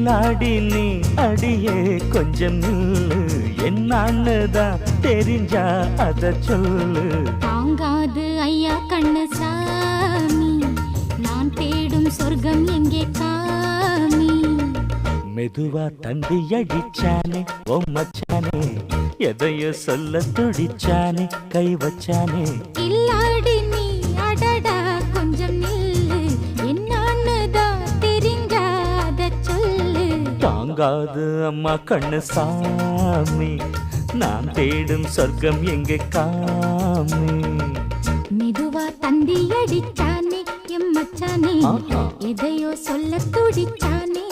கில்லாடி நீ அடியே கொஞ்சம் நில்லு என்னான்னுதான் தெரிஞ்சா அத சொல்லு. தாங்காது ஐயா கண்ணு சாமி, நான் தேடும் சொர்க்கம் எங்கே காமி. மெதுவா தந்தி அடிச்சானே ஓ மச்சானே, எதையோ சொல்ல துடிச்சானே கை வச்சானே. கில்லாடி நீ அடடா கொஞ்சம் நில்லு என்னான்னுதான் தெரிஞ்சா அத சொல்லு. தாங்காது அம்மா கண்ணு சாமி, நான் தேடும் சொர்க்கம் எங்கே காமி. மெதுவா தந்தி அடிச்சானே எம் மச்சானே, எதையோ சொல்ல துடிச்சானே